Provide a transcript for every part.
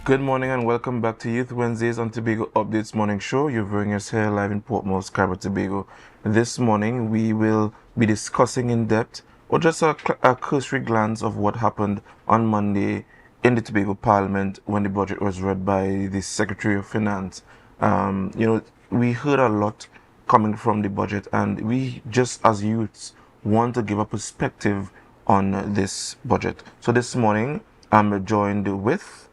Good morning and welcome back to Youth Wednesdays on Tobago Updates Morning Show. You're viewing us here live in Portmore, Scarborough, Tobago. This morning we will be discussing in depth or just a cursory glance of what happened on Monday in the Tobago Parliament when the budget was read by the Secretary of Finance. We heard a lot coming from the budget, and we just as youths want to give a perspective on this budget. So this morning I'm joined with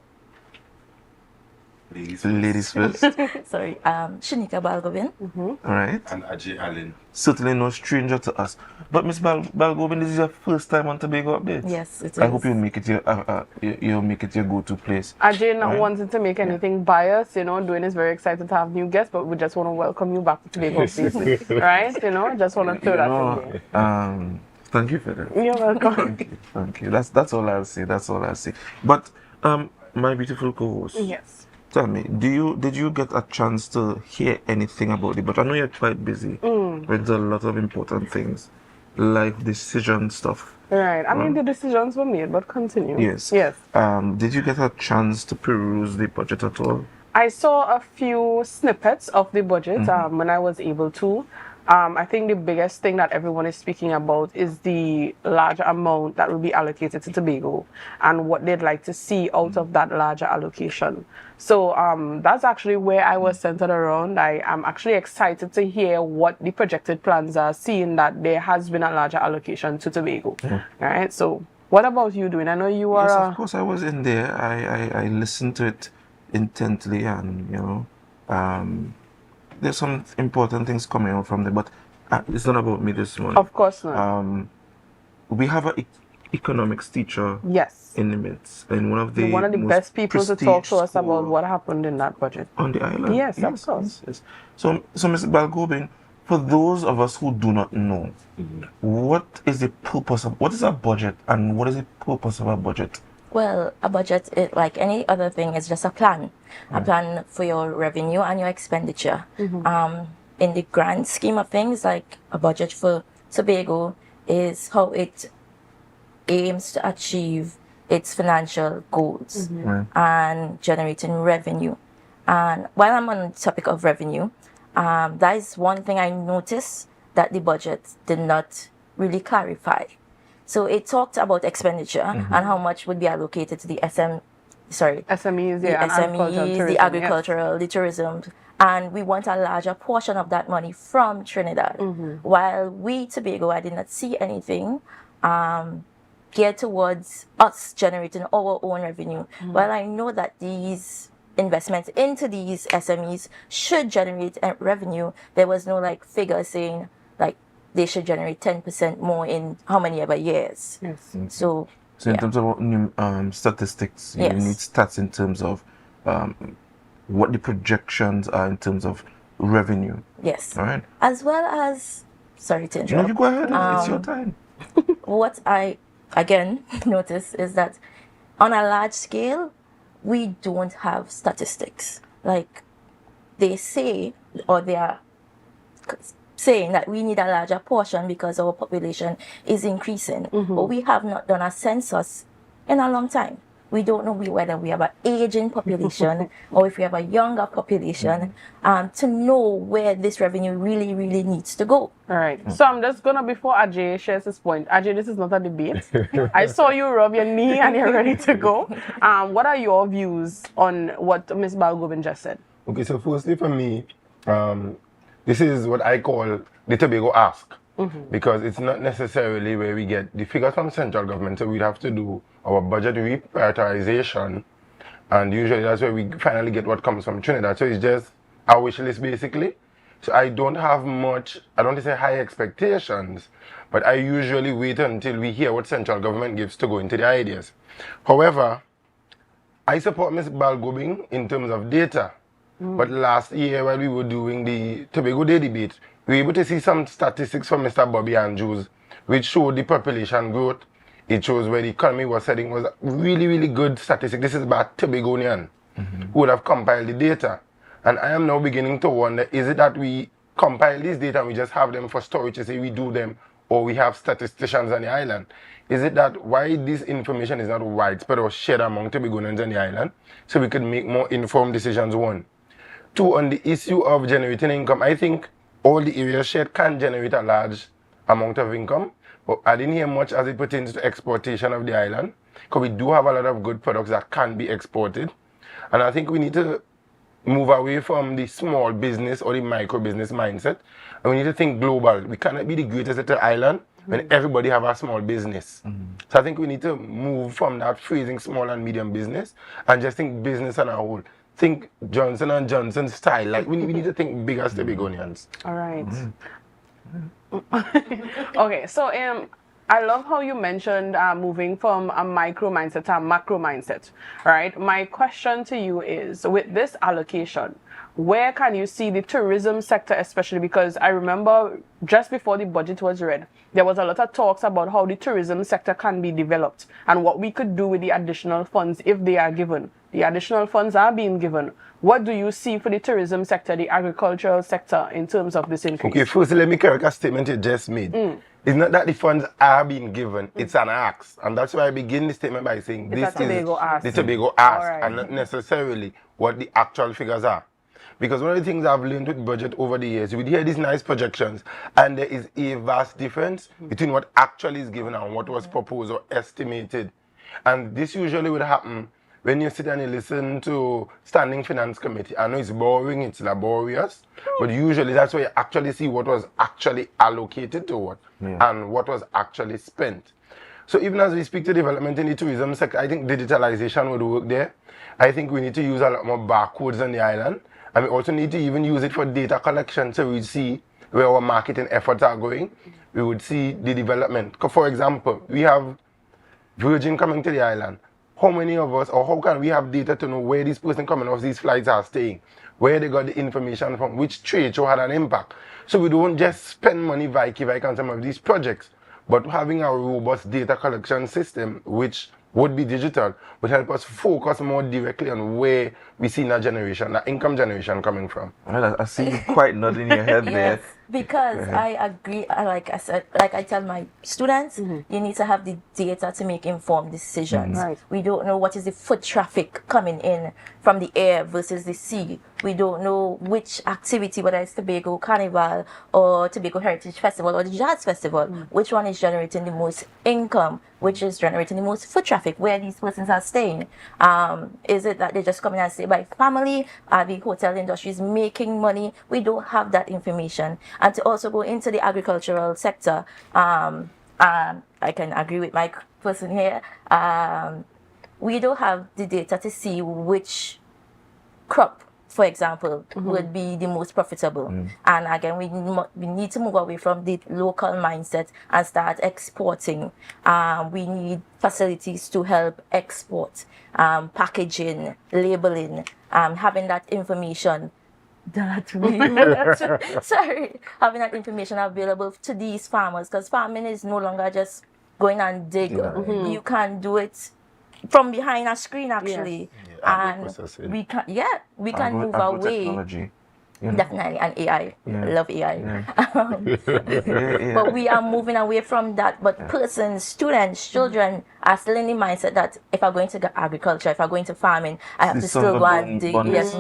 Ladies first. Sorry, Shenica Balgobin. All right. And Ajay Alleyne. Certainly no stranger to us. But Miss Balgobin, this is your first time on Tobago Updates. Yes, it is. I hope you make it your go-to place. Ajay not wanting to make anything biased, Dwayne is very excited to have new guests, but we just want to welcome you back to Tobago Updates, right? Just want to throw that in there. Thank you for that. You're welcome. Thank you. That's all I'll say. That's all I'll say. But my beautiful co-host. Yes. Tell me, did you get a chance to hear anything about it? But I know you're quite busy with a lot of important things, life decision stuff. Right. I mean, the decisions were made, but continue. Yes. Yes. Did you get a chance to peruse the budget at all? I saw a few snippets of the budget when I was able to. I think the biggest thing that everyone is speaking about is the larger amount that will be allocated to Tobago and what they'd like to see out of that larger allocation. So that's actually where I was centered around. I am actually excited to hear what the projected plans are, seeing that there has been a larger allocation to Tobago. All right. So what about you, Dwayne? I know you are. Yes, of course I was in there. I listened to it intently, and there's some important things coming out from there, but it's not about me this morning. Of course not. We have an economics teacher in the midst, and one of the best people to talk to us about what happened in that budget on the island. Yes, of course. Yes. So Ms. Balgobin, for those of us who do not know, what is the purpose of what is a budget, and what is the purpose of a budget? Well, a budget, like any other thing, is just a plan. A plan for your revenue and your expenditure. In the grand scheme of things, like a budget for Tobago is how it aims to achieve its financial goals and generating revenue. And while I'm on the topic of revenue, that is one thing I noticed that the budget did not really clarify. So it talked about expenditure and how much would be allocated to the SMEs, the agricultural, the tourism, and we want a larger portion of that money from Trinidad. While we, Tobago, I did not see anything geared towards us generating our own revenue. While I know that these investments into these SMEs should generate revenue, there was no figure saying they should generate 10% more in how many ever years. Yes. So in terms of statistics, you need stats in terms of what the projections are in terms of revenue. Yes. All right. As well as, sorry to interrupt. No, you go ahead. It's your time. What I again notice is that on a large scale, we don't have statistics. Like they say, or they are saying that we need a larger portion because our population is increasing. But we have not done a census in a long time. We don't know whether we have an aging population or if we have a younger population to know where this revenue really, really needs to go. All right. So I'm just going to, before Ajay shares his point, Ajay, this is not a debate. I saw you rub your knee and you're ready to go. What are your views on what Ms. Balgobin just said? Okay, so firstly for me, this is what I call the Tobago ask, because it's not necessarily where we get the figures from central government, so we'd have to do our budget reprioritization, and usually that's where we finally get what comes from Trinidad. So it's just our wish list basically. So I don't have much, I don't want to say high expectations, but I usually wait until we hear what central government gives to go into the ideas. However, I support Ms. Balgobin in terms of data. But last year, while we were doing the Tobago Day debate, we were able to see some statistics from Mr. Bobby Andrews, which showed the population growth. It shows where the economy was heading was really, really good statistic. This is about Tobagonian who would have compiled the data. And I am now beginning to wonder, is it that we compile these data and we just have them for storage to say we do them, or we have statisticians on the island. Is it that why this information is not widespread or shared among Tobagoans on the island, so we can make more informed decisions, one. Two, on the issue of generating income, I think all the areas shared can generate a large amount of income, but I didn't hear much as it pertains to exportation of the island, because we do have a lot of good products that can be exported. And I think we need to move away from the small business or the micro business mindset, and we need to think global. We cannot be the greatest little island when everybody have a small business. So I think we need to move from that phrasing small and medium business and just think business on a whole. Think Johnson and Johnson style. Like we need to think big as Tobagonians. All right. Okay, so I love how you mentioned moving from a micro mindset to a macro mindset, right? My question to you is, with this allocation, where can you see the tourism sector, especially because I remember just before the budget was read, there was a lot of talks about how the tourism sector can be developed and what we could do with the additional funds if they are given. The additional funds are being given. What do you see for the tourism sector, the agricultural sector, in terms of this increase? Okay, first let me correct a statement you just made. It's not that the funds are being given, it's an ask. And that's why I begin the statement by saying this is the Tobago ask, and not necessarily what the actual figures are. Because one of the things I've learned with budget over the years, we hear these nice projections, and there is a vast difference between what actually is given and what was proposed or estimated. And this usually would happen when you sit and you listen to Standing Finance Committee. I know it's boring, it's laborious, but usually that's where you actually see what was actually allocated to what and what was actually spent. So even as we speak to development in the tourism sector, I think digitalization would work there. I think we need to use a lot more barcodes on the island, and we also need to even use it for data collection, so we see where our marketing efforts are going. We would see the development. For example, we have Virgin coming to the island. How many of us, or how can we have data to know where this person coming off these flights are staying, where they got the information from, which trade show had an impact? So we don't just spend money vike on some of these projects, but having a robust data collection system, which would be digital, would help us focus more directly on where we see that generation, that income generation coming from. Well, I see you quite nodding your head there. Yes, because I agree. Like I said, like I tell my students, you need to have the data to make informed decisions. Right. We don't know what is the foot traffic coming in from the air versus the sea. We don't know which activity, whether it's Tobago Carnival or Tobago Heritage Festival or the Jazz Festival, which one is generating the most income, which is generating the most foot traffic, where these persons are staying. Is it that they just come in and stay by family? Are the hotel industries making money? We don't have that information. And to also go into the agricultural sector, I can agree with my person here. We don't have the data to see which crop, for example, would be the most profitable. And again, we need to move away from the local mindset and start exporting. We need facilities to help export, packaging, labeling, having that information. Sorry, having that information available to these farmers, because farming is no longer just going and dig. You can do it from behind a screen, actually. And we can move away. Technology. Definitely, and AI. Love AI. But we are moving away from that. But persons, students, children are still in the mindset that if I'm going to agriculture, if I'm going to farming, I have to still go and dig. Yes,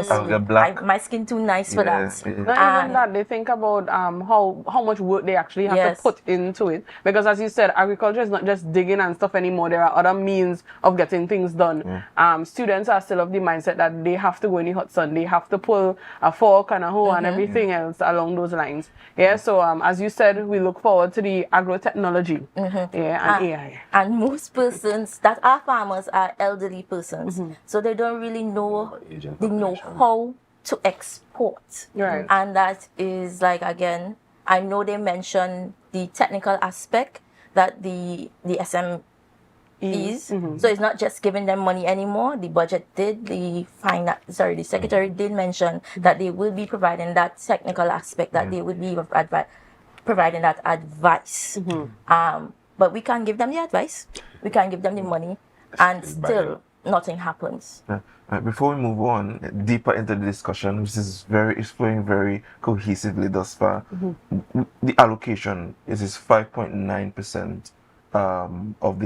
my skin too nice for that. Not even that, they think about how much work they actually have to put into it. Because as you said, agriculture is not just digging and stuff anymore. There are other means of getting things done. Students are still of the mindset that they have to go in the hot sun. They have to pull a fork and a hoe and everything else along those lines. So as you said, we look forward to the agro-technology and AI. And most persons that are farmers are elderly persons. So they don't really know how to export. And that is like, again, I know they mentioned the technical aspect that the SM is. So it's not just giving them money anymore. The budget did, the secretary did mention that they will be providing that technical aspect, that they would be providing that advice. But we can't give them the advice. We can't give them the money. And still, nothing happens. Before we move on deeper into the discussion, which is flowing very cohesively thus far, the allocation is 5.9% of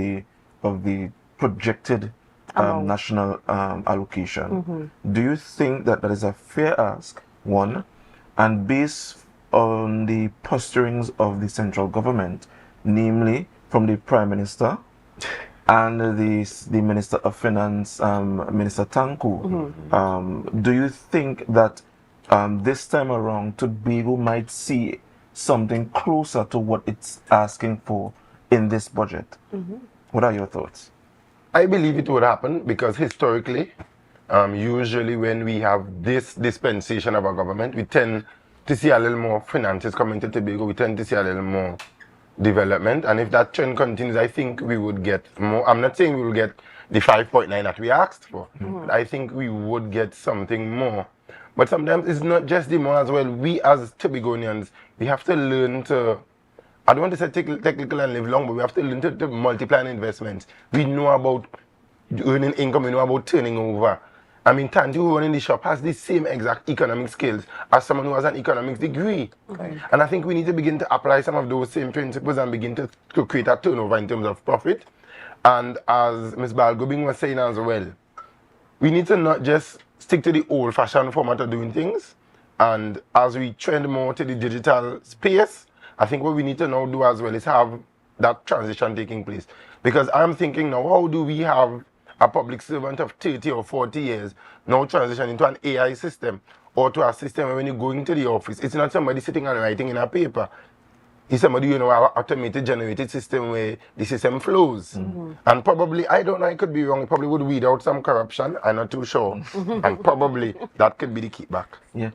the projected national allocation. Do you think that is a fair ask? One, and based on the posturings of the central government, namely from the Prime Minister and the Minister of Finance, Minister Tanku, do you think that this time around Tobago might see something closer to what it's asking for in this budget? What are your thoughts? I believe it would happen because historically, usually when we have this dispensation of our government, we tend to see a little more finances coming to Tobago. We tend to see a little more development, and if that trend continues, I think we would get more. I'm not saying we will get the 5.9 that we asked for, but I think we would get something more. But sometimes it's not just the more as well. We as Tobagonians, we have to learn to, I don't want to say technical and live long, but we have to learn to multiply investments. We know about earning income, we know about turning over. I mean, Tanti, who running the shop, has the same exact economic skills as someone who has an economics degree. And I think we need to begin to apply some of those same principles and begin to create a turnover in terms of profit. And as Ms. Balgobin was saying as well, we need to not just stick to the old-fashioned format of doing things. And as we trend more to the digital space, I think what we need to now do as well is have that transition taking place. Because I'm thinking now, how do we have a public servant of 30 or 40 years now transition into an AI system or to a system where when you go into the office, it's not somebody sitting and writing in a paper. It's somebody, an automated generated system where the system flows. And probably, I don't know, I could be wrong, it probably would weed out some corruption, I'm not too sure. And probably that could be the kickback. Yeah.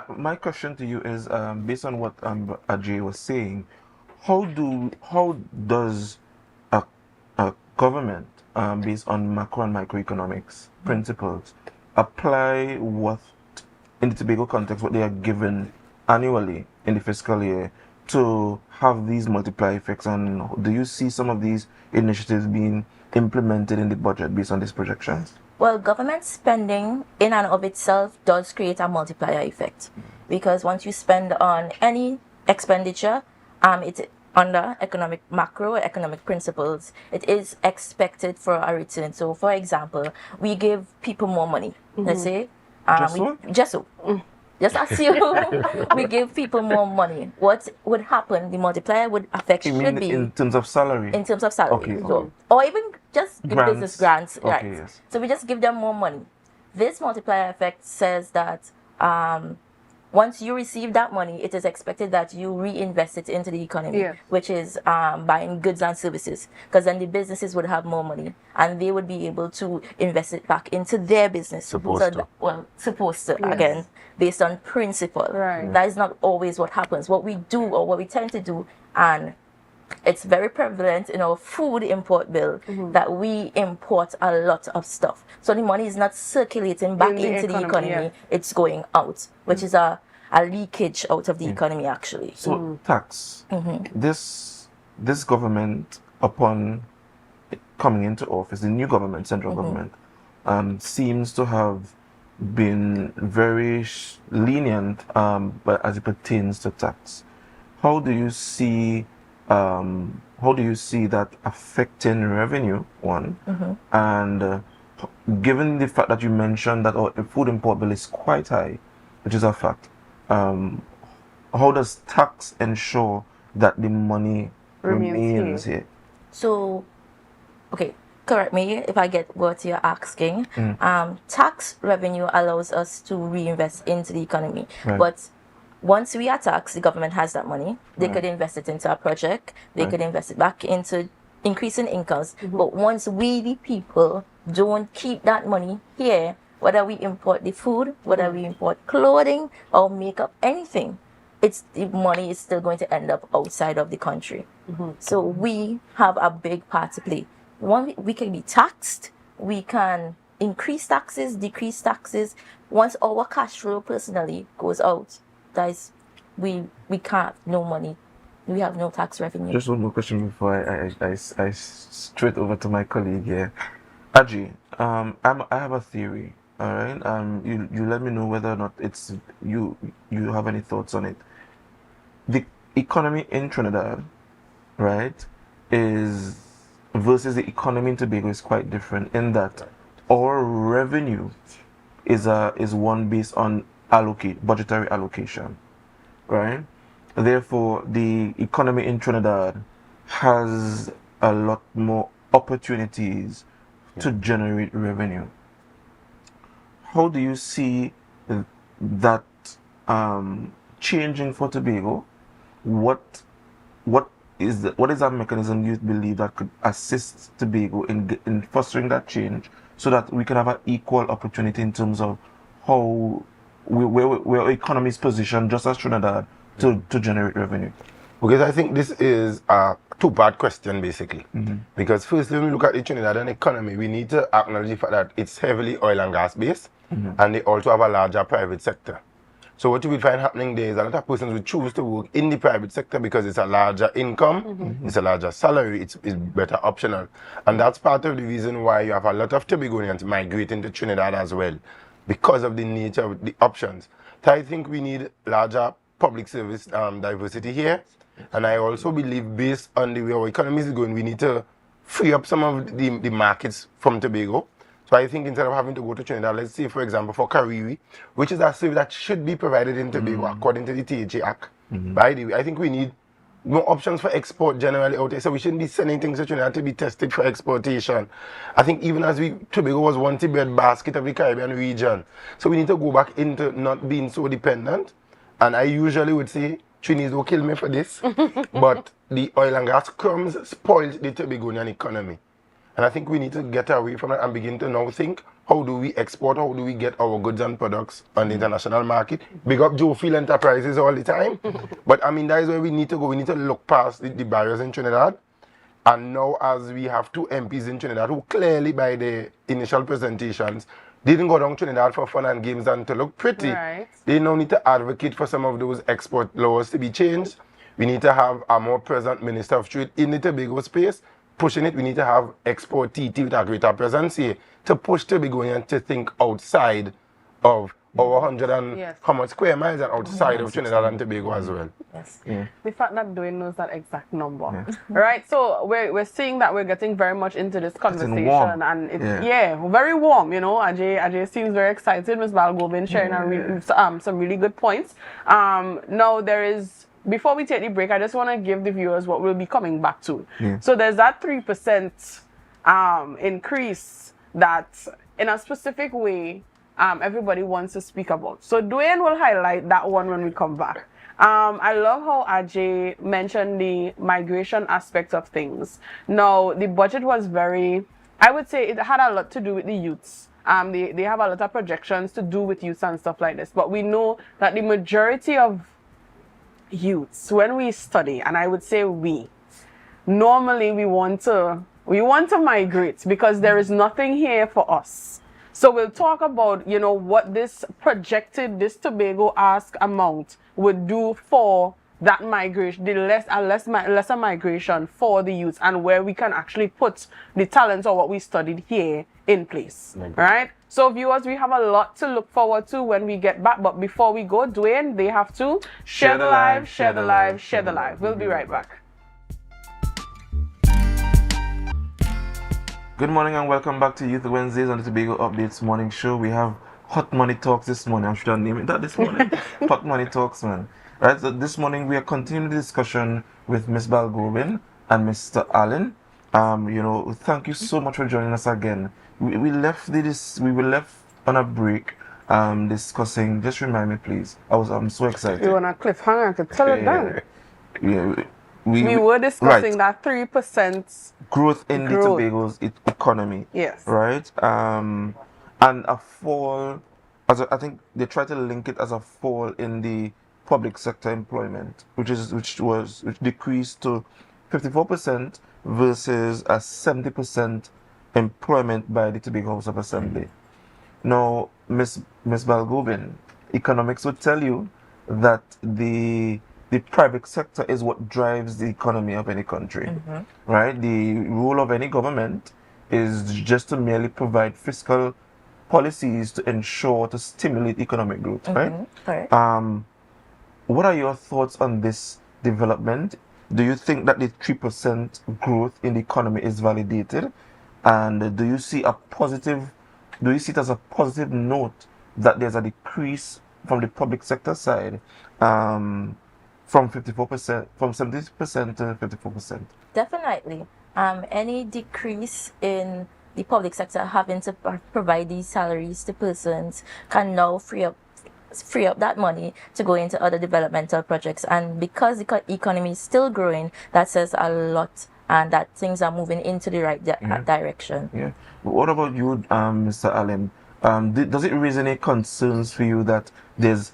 My question to you is, based on what Ajay was saying, how does a government, based on macro and microeconomics principles, apply what, in the Tobago context, what they are given annually in the fiscal year to have these multiply effects? And do you see some of these initiatives being implemented in the budget based on these projections? Well, government spending in and of itself does create a multiplier effect, because once you spend on any expenditure, it's under macroeconomic principles, it is expected for a return. So, for example, we give people more money. Let's say, just assume we give people more money. What would happen? The multiplier would affect. You mean in terms of salary? In terms of salary, Okay. Or even just give Grants. business grants, Okay, right? yes. So we just give them more money. This multiplier effect says that once you receive that money, it is expected that you reinvest it into the economy, which is buying goods and services, because then the businesses would have more money and they would be able to invest it back into their business. Supposed to, again, based on principle. Right. That is not always what happens. What we do, or what we tend to do, and it's very prevalent in our food import bill, that we import a lot of stuff. So the money is not circulating back into the economy, it's going out, which is a leakage out of the economy, actually. So tax, this government, upon coming into office, the new government, central government, seems to have been very lenient, but as it pertains to tax. How do you see that affecting revenue, one? And given the fact that you mentioned that our food import bill is quite high, which is a fact, how does tax ensure that the money remains here? So, okay, correct me if I get what you're asking. Tax revenue allows us to reinvest into the economy, but once we are taxed, the government has that money. They could invest it into a project. They could invest it back into increasing incomes. But once we, the people, don't keep that money here, whether we import the food, whether we import clothing or makeup, anything, the money is still going to end up outside of the country. So we have a big part to play. We can be taxed. We can increase taxes, decrease taxes. Once our cash flow personally goes out, guys, we can't have no money. We have no tax revenue. Just one more question before I straight over to my colleague here. Ajay, I have a theory. All right. You let me know whether or not you have any thoughts on it. The economy in Trinidad, right, is versus the economy in Tobago is quite different in that our revenue is one based on budgetary allocation, right? Therefore, the economy in Trinidad has a lot more opportunities to generate revenue. How do you see that changing for Tobago? What what is that mechanism you believe that could assist Tobago in fostering that change so that we can have an equal opportunity in terms of how where our economy is positioned just as Trinidad to generate revenue? Because I think this is a two-part question, basically. Because firstly, when we look at the Trinidadian economy, we need to acknowledge the fact that it's heavily oil and gas based, and they also have a larger private sector. So what you will find happening there is a lot of persons will choose to work in the private sector because it's a larger income, it's a larger salary, it's better optional. And that's part of the reason why you have a lot of Tobagonians migrating to Trinidad as well, because of the nature of the options. So I think we need larger public service diversity here. And I also believe, based on the way our economy is going, we need to free up some of the markets from Tobago. So I think instead of having to go to Trinidad, let's say, for example, for Kariri, which is a service that should be provided in Tobago according to the T.H.A. Act. By the way, I think we need more options for export generally out there. So we shouldn't be sending things to Trinidad to be tested for exportation. I think even as Tobago was once the breadbasket of the Caribbean region. So we need to go back into not being so dependent. And I usually would say, Trinis will kill me for this, but the oil and gas crumbs spoiled the Tobagonian economy. And I think we need to get away from it and begin to now think, how do we export, how do we get our goods and products on the international market? Big up Joe Field Enterprises all the time. But I mean, that is where we need to go. We need to look past the barriers in Trinidad. And now, as we have two MPs in Trinidad who clearly, by the initial presentations, didn't go down Trinidad for fun and games and to look pretty. Right. They now need to advocate for some of those export laws to be changed. We need to have a more present Minister of Trade in the Tobago space. Pushing it, we need to have export TT with a greater presence here to push Tobagonians to think outside of our 100 and how much square miles and outside of Trinidad and Tobago as well. Yes. The fact that Dwayne knows that exact number. Right, so we're seeing that we're getting very much into this conversation, warm. and it's very warm, you know. Ajay seems very excited. Ms. Balgobin sharing some really good points. Now there is, before we take the break, I just want to give the viewers what we'll be coming back to. So there's that 3% increase that in a specific way everybody wants to speak about. So Dwayne will highlight that one when we come back. I love how Ajay mentioned the migration aspect of things. Now, the budget was very, I would say it had a lot to do with the youths. They have a lot of projections to do with youths and stuff like this. But we know that the majority of youths, when we study, and I would say normally we want to migrate because there is nothing here for us. So we'll talk about, you know, what this Tobago ask amount would do for that migration, lesser migration for the youth, and where we can actually put the talents or what we studied here in place. Right? So viewers, we have a lot to look forward to when we get back. But before we go, Dwayne, they have to share the live, share the live, share the live. We'll be right back. Good morning and welcome back to Youth Wednesdays on the Tobago Updates Morning Show. We have Hot Money Talks this morning. I should have named it that this morning. Hot Money Talks, man. Right, so this morning we are continuing the discussion with Ms. Balgobin and Mr. Alleyne. You know, thank you so much for joining us again. We were left on a break discussing, just remind me please. I'm so excited. You want a cliffhanger? I could tell it down. Yeah, we were discussing that 3% growth in the Tobago's economy. Yes. Right? And a fall, I think they try to link it as a fall in the public sector employment, which decreased to 54% versus a 70% employment by the Tobago House of Assembly. Now, Ms. Balgobin, economics would tell you that the private sector is what drives the economy of any country, right? The role of any government is just to merely provide fiscal policies to ensure to stimulate economic growth, right? Correct. What are your thoughts on this development? Do you think that the 3% growth in the economy is validated? And do you see it as a positive note that there's a decrease from the public sector side from 54%, from 70% to 54%? Definitely. Any decrease in the public sector having to provide these salaries to persons can now free up that money to go into other developmental projects. And because the economy is still growing, that says a lot, and that things are moving into the right direction. Yeah. What about you, Mr. Allen? Does it raise any concerns for you that there's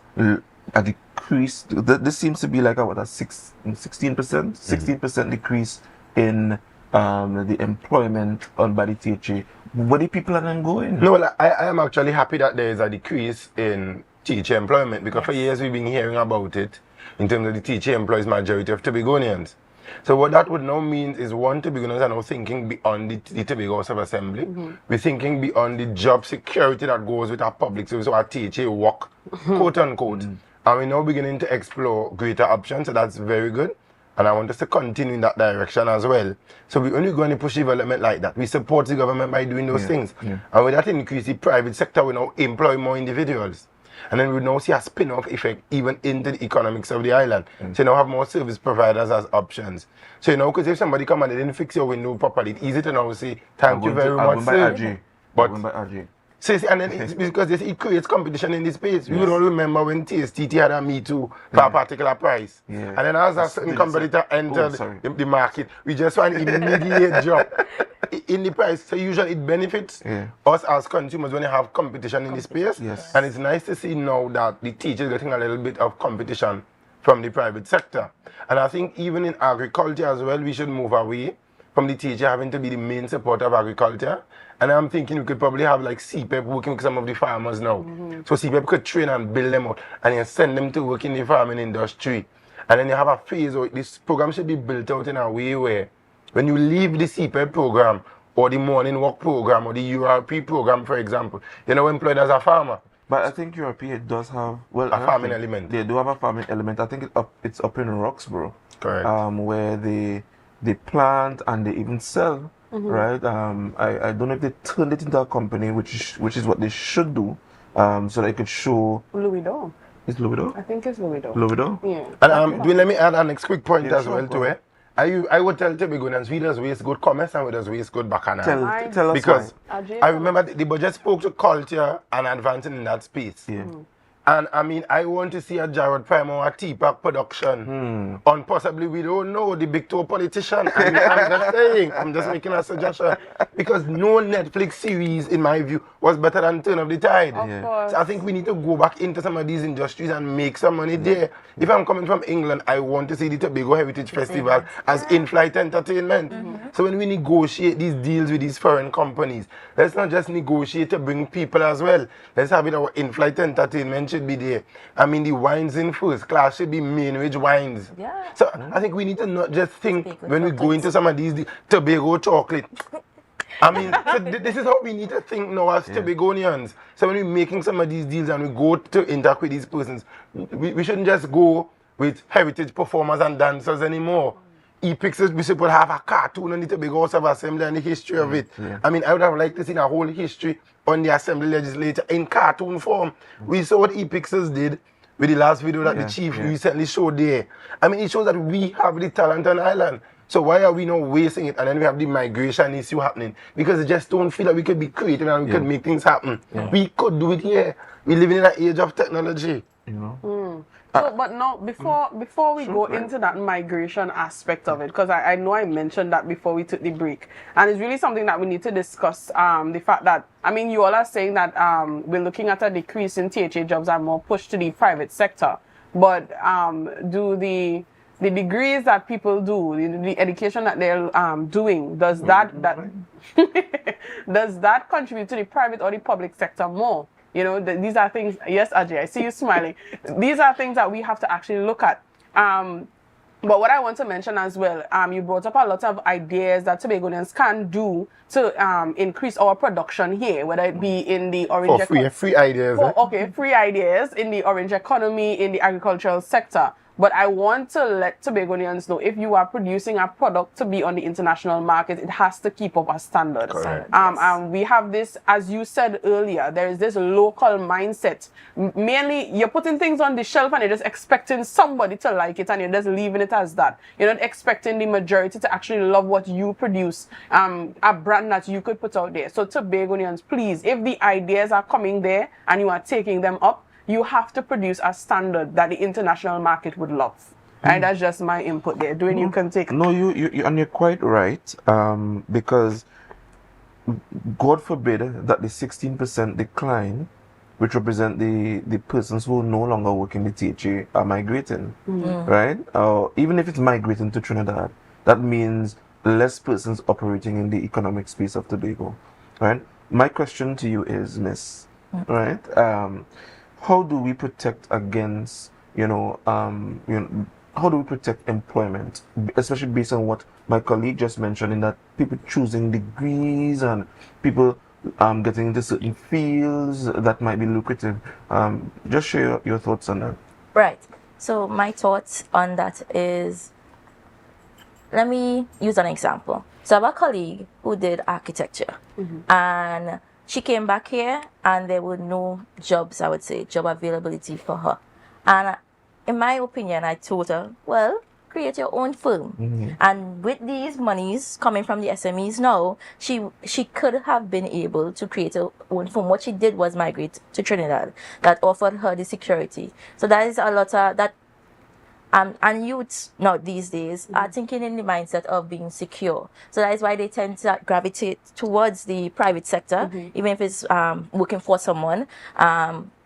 a decrease? This seems to be like a 16% decrease in the employment on by the T.H.A. Where the people are then going? No, well, I am actually happy that there is a decrease in T.H.A. employment, because for years we've been hearing about it in terms of the T.H.A. employs majority of Tobagonians. So what that would now mean is, one, Tobagonians are now thinking beyond the Tobago House of Assembly. We're thinking beyond the job security that goes with our public service, so our T.H.A. work, quote unquote. And we're now beginning to explore greater options, so that's very good. And I want us to continue in that direction as well. So we're only going to push development like that. We support the government by doing those things. And with that increase, the private sector will now employ more individuals. And then we now see a spin-off effect even into the economics of the island. So you now have more service providers as options. So because if somebody come and they didn't fix your window properly, it's easy to now say, thank you very much, sir. But so, and then it's because it creates competition in this space. We would all remember when TSTT had a Me Too for a particular price. And then as a certain competitor entered the market, we just want an immediate drop in the price. So usually it benefits us as consumers when you have competition in the space. And it's nice to see now that the teachers are getting a little bit of competition from the private sector. And I think even in agriculture as well, we should move away from the teacher having to be the main supporter of agriculture. And I'm thinking we could probably have like CPEP working with some of the farmers now. So CPEP could train and build them out and then send them to work in the farming industry. And then you have a phase where this program should be built out in a way where when you leave the CPEP program or the morning work program or the URP program, for example, you're now employed as a farmer. But I think URP does have a farming element. They do have a farming element. I think it's up in Roxborough. Correct. Where they plant and they even sell. Right? I don't know if they turned it into a company, which is what they should do, so they could show. Louisville. Is Louisville? I think it's Louisville. Louisville? Yeah. And let me add a next quick point as well to it. I would tell Tobagonians, we does waste good commerce and we does waste good bacchanal. Tell us because why. I remember the budget spoke to culture and advancing in that space. And I mean, I want to see a Jared Prime or a T.H.A. production on possibly, we don't know, the big two politician. I'm just saying, I'm just making a suggestion. Because no Netflix series, in my view, was better than Turn of the Tide. So I think we need to go back into some of these industries and make some money there. If I'm coming from England, I want to see the Tobago Heritage Festival as in-flight entertainment. So when we negotiate these deals with these foreign companies, let's not just negotiate to bring people as well. Let's have it our in-flight entertainment should be there. I mean, the wines in first class should be main-rich wines. So I think we need to not just think when we go into some of these Tobago chocolate. I mean, so this is how we need to think now as Tobagonians. So when we're making some of these deals and we go to interact with these persons, we shouldn't just go with heritage performers and dancers anymore. Epics, we should have a cartoon on the Tobago House of Assembly and the history of it. I mean, I would have liked to see a whole history on the Assembly legislature in cartoon form. We saw what Epics did with the last video that the chief recently showed there. I mean, it shows that we have the talent on the island. So why are we not wasting it? And then we have the migration issue happening. Because it just don't feel that we could be creative and we could make things happen. We could do it here. We're living in an age of technology. You know? So, but now, before we go into that migration aspect of it, because I know I mentioned that before we took the break, and it's really something that we need to discuss, the fact that, I mean, you all are saying that we're looking at a decrease in T.H.A. jobs and more push to the private sector, but do the degrees that people do, the education that they're doing, does that does that contribute to the private or the public sector more? You know, these are things, yes, Ajay, I see you smiling. These are things that we have to actually look at. But what I want to mention as well, you brought up a lot of ideas that Tobagonians can do to increase our production here, whether it be in the orange free ideas. free ideas in the orange economy, in the agricultural sector. But I want to let Tobagonians know, if you are producing a product to be on the international market, it has to keep up a standard. Correct. We have this, as you said earlier, there is this local mindset. Mainly, you're putting things on the shelf and you're just expecting somebody to like it, and you're just leaving it as that. You're not expecting the majority to actually love what you produce, a brand that you could put out there. So Tobagonians, please, if the ideas are coming there and you are taking them up, you have to produce a standard that the international market would love. And that's just my input there. Dwayne, you can take. No, you and you're quite right. Because God forbid that the 16% decline, which represent the persons who no longer work in the T.H.A, are migrating, right? Even if it's migrating to Trinidad, that means less persons operating in the economic space of Tobago, right? My question to you is, Miss, right? How do we protect against, how do we protect employment, especially based on what my colleague just mentioned, in that people choosing degrees and people getting into certain fields that might be lucrative. Just share your thoughts on that. Right. So my thoughts on that is, let me use an example. So I have a colleague who did architecture, and she came back here and there were no jobs, I would say, job availability for her. And in my opinion, I told her, well, create your own firm. And with these monies coming from the SMEs now, she could have been able to create her own firm. What she did was migrate to Trinidad. That offered her the security. So that is a lot of that. And youths now these days are thinking in the mindset of being secure. So that is why they tend to gravitate towards the private sector, even if it's working for someone,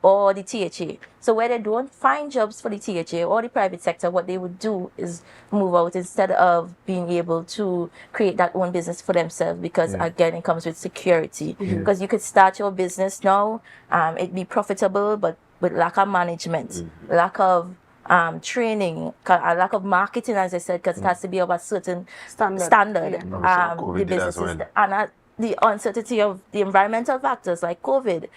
or the T.H.A. So where they don't find jobs for the T.H.A or the private sector, what they would do is move out instead of being able to create that own business for themselves, because again, it comes with security. Because you could start your business now, it be profitable, but with lack of management, lack of training, a lack of marketing, as I said, because it has to be of a certain standard. The businesses and the uncertainty of the environmental factors like COVID,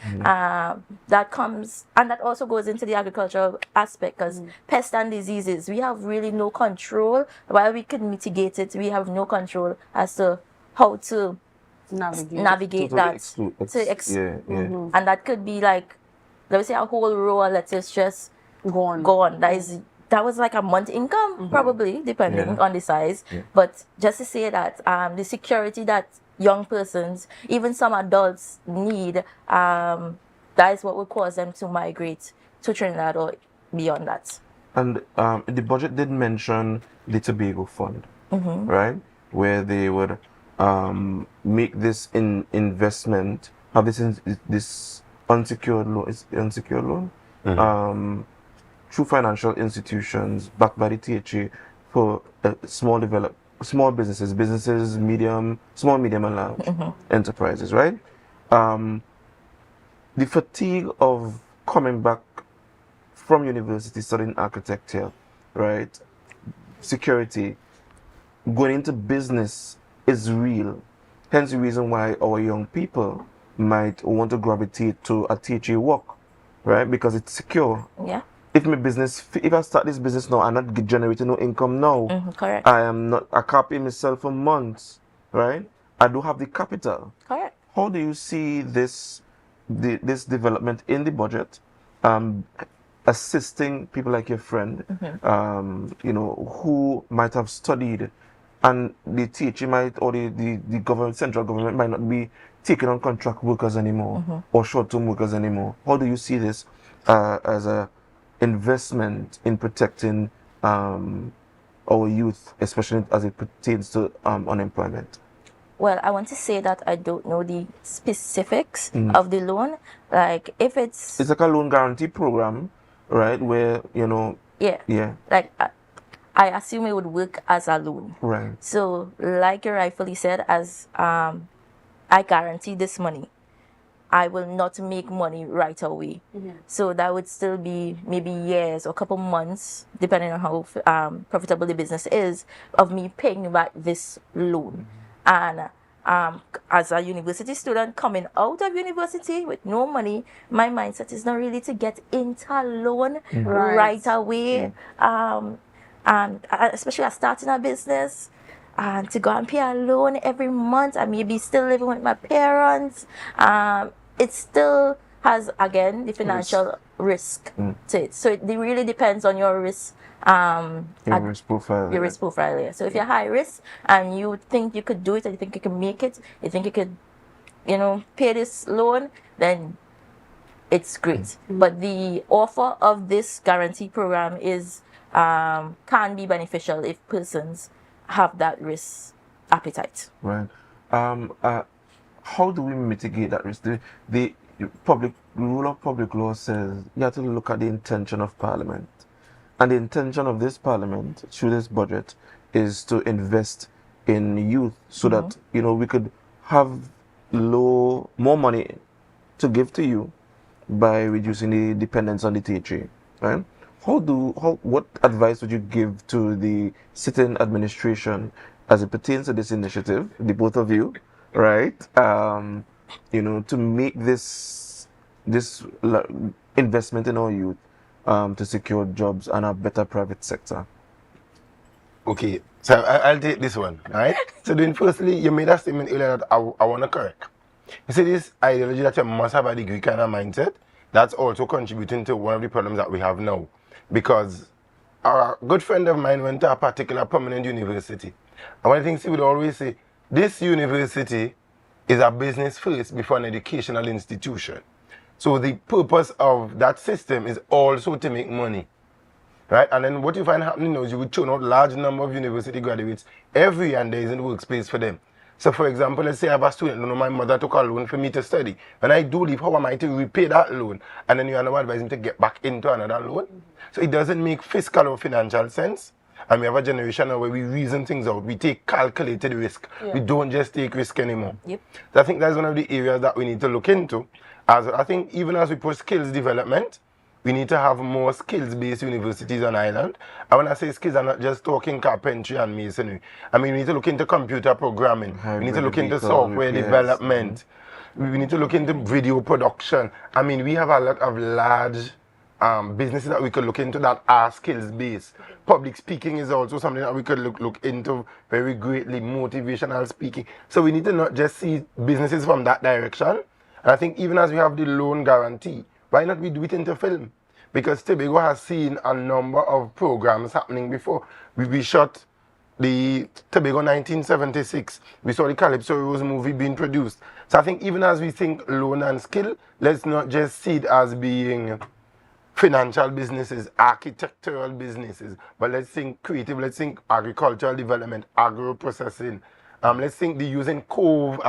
that comes, and that also goes into the agricultural aspect, because pests and diseases, we have really no control. While we can mitigate it, we have no control as to how to navigate that. And that could be like, let me say, a whole row of lettuce just gone. That was like a month income, probably, depending on the size. But just to say that the security that young persons, even some adults, need, that is what would cause them to migrate to Trinidad or beyond that. And the budget did mention the Tobago Fund, right? Where they would make this investment, have this unsecured loan, through financial institutions backed by the T.H.A for small businesses, small, medium, and large enterprises, right? The fatigue of coming back from university studying architecture, right? Security, going into business is real. Hence the reason why our young people might want to gravitate to a T.H.A work, right? Because it's secure. Yeah. If I start this business now, I'm not generating no income now. Correct. I can't pay myself for months, right? I do have the capital. Correct. How do you see this development in the budget, assisting people like your friend, who might have studied, and the T.H.A might, or the government, central government might not be taking on contract workers anymore, or short-term workers anymore? How do you see this as a investment in protecting our youth, especially as it pertains to unemployment? Well, I want to say that I don't know the specifics of the loan. Like, if it's like a loan guarantee program, right? Where like I assume it would work as a loan, right? So, like you rightfully said, as I guarantee this money, I will not make money right away. So that would still be maybe years or a couple months, depending on how profitable the business is, of me paying back this loan. And as a university student coming out of university with no money, my mindset is not really to get into a loan right away. And especially as starting a business, and to go and pay a loan every month and maybe still living with my parents, it still has, again, the financial risk to it. So it really depends on your risk. Your risk profile. Your risk profile, yeah. So if you're high risk and you think you could do it, and you think you can make it, you think you could, pay this loan, then it's great. But the offer of this guarantee program is can be beneficial if persons have that risk appetite. Right. How do we mitigate that risk? The rule of public law says you have to look at the intention of Parliament. And the intention of this Parliament, through this budget, is to invest in youth so that, we could have more money to give to you by reducing the dependence on the T.H.A. Right? What advice would you give to the sitting administration as it pertains to this initiative, the both of you, right? To make this investment in our youth to secure jobs and a better private sector? Okay, so I'll take this one, right? So then firstly, you made a statement earlier that I want to correct. You see this ideology that you must have a degree kind of mindset, that's also contributing to one of the problems that we have now. Because a good friend of mine went to a particular prominent university. And one of the things he would always say, this university is a business first before an educational institution. So the purpose of that system is also to make money. Right? And then what you find happening now is you would churn out large number of university graduates every year, and there isn't workspace for them. So for example, let's say I have a student, my mother took a loan for me to study. When I do leave, how am I to repay that loan? And then you are now advising to get back into another loan. So it doesn't make fiscal or financial sense. And we have a generation now where we reason things out. We take calculated risk. We don't just take risk anymore. So I think that's one of the areas that we need to look into. As I think even as we push skills development, we need to have more skills-based universities on island. And when I say skills, I'm not just talking carpentry and masonry. I mean, we need to look into computer programming. We need to look into software development. We need to look into video production. I mean, we have a lot of large businesses that we could look into that are skills-based. Public speaking is also something that we could look into very greatly, motivational speaking. So we need to not just see businesses from that direction. And I think even as we have the loan guarantee, why not we do it into film? Because Tobago has seen a number of programs happening before. We shot the Tobago 1976. We saw the Calypso Rose movie being produced. So I think even as we think loan and skill, let's not just see it as being financial businesses, architectural businesses, but let's think creative, let's think agricultural development, agro-processing. Let's think the using cove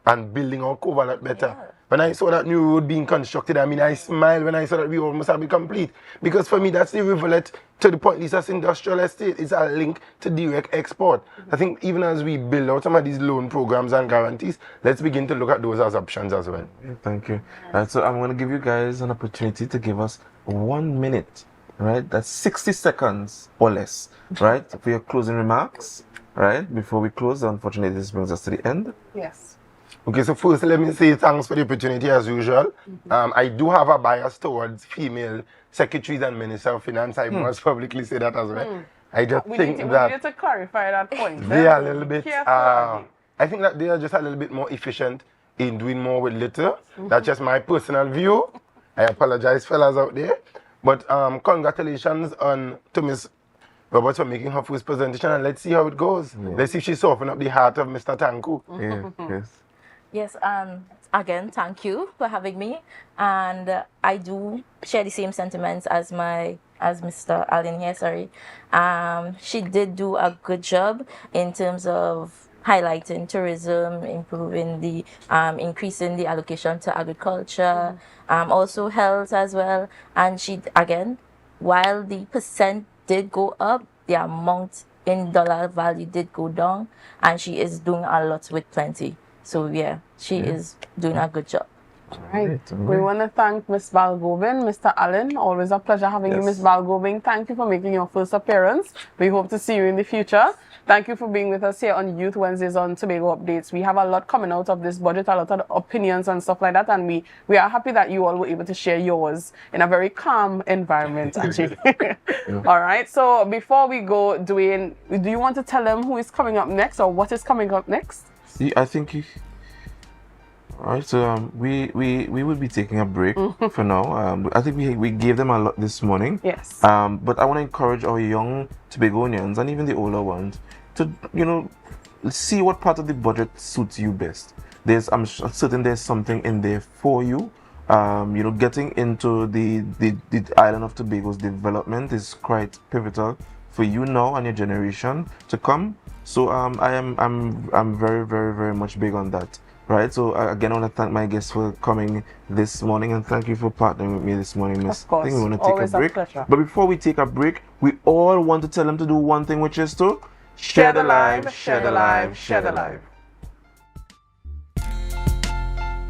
and building our cove a lot better. When I saw that new road being constructed, I mean, I smiled when I saw that we almost have it complete. Because for me, that's the rivulet to the Point Lisas industrial estate. It's a link to direct export. I think even as we build out some of these loan programs and guarantees, let's begin to look at those as options as well. Thank you. So I'm going to give you guys an opportunity to give us 1 minute, right? That's 60 seconds or less, right? For your closing remarks, right? Before we close, unfortunately, this brings us to the end. Yes. Okay, so first let me say thanks for the opportunity as usual. I do have a bias towards female secretaries and minister of finance. I must publicly say that as well. I just think that we need to clarify that point. They are a little bit. I think that they are just a little bit more efficient in doing more with little. That's just my personal view. I apologize, fellas out there. But congratulations to Miss Roberts for making her first presentation, and let's see how it goes. Let's see if she softened up the heart of Mr. Tanku. Yes, again, thank you for having me. And I do share the same sentiments as Mr. Alleyne here, sorry. She did do a good job in terms of highlighting tourism, improving the, increasing the allocation to agriculture, also health as well. And she, again, while the percent did go up, the amount in dollar value did go down, and she is doing a lot with plenty. So yeah, she is doing a good job. Right. All We right. want to thank Miss Balgobin, Mr. Alleyne. Always a pleasure having you, Yes. Miss Balgobin. Thank you for making your first appearance. We hope to see you in the future. Thank you for being with us here on Youth Wednesdays on Tobago Updates. We have a lot coming out of this budget, a lot of opinions and stuff like that, and we are happy that you all were able to share yours in a very calm environment, actually. All right. So before we go, Dwayne, do you want to tell them who is coming up next or what is coming up next? I think all right, so we will be taking a break for now. I think we gave them a lot this morning. Yes. But I want to encourage our young Tobagonians and even the older ones to see what part of the budget suits you best. I'm certain there's something in there for you. Getting into the island of Tobago's development is quite pivotal for you now and your generation to come. So I'm very, very, very much big on that. Right, so again, I want to thank my guests for coming this morning, and thank you for partnering with me this morning, Miss. Of course. I think we want to take Always a a break. pleasure. But before we take a break, we all want to tell them to do one thing, which is to share the live, share the live, share the live.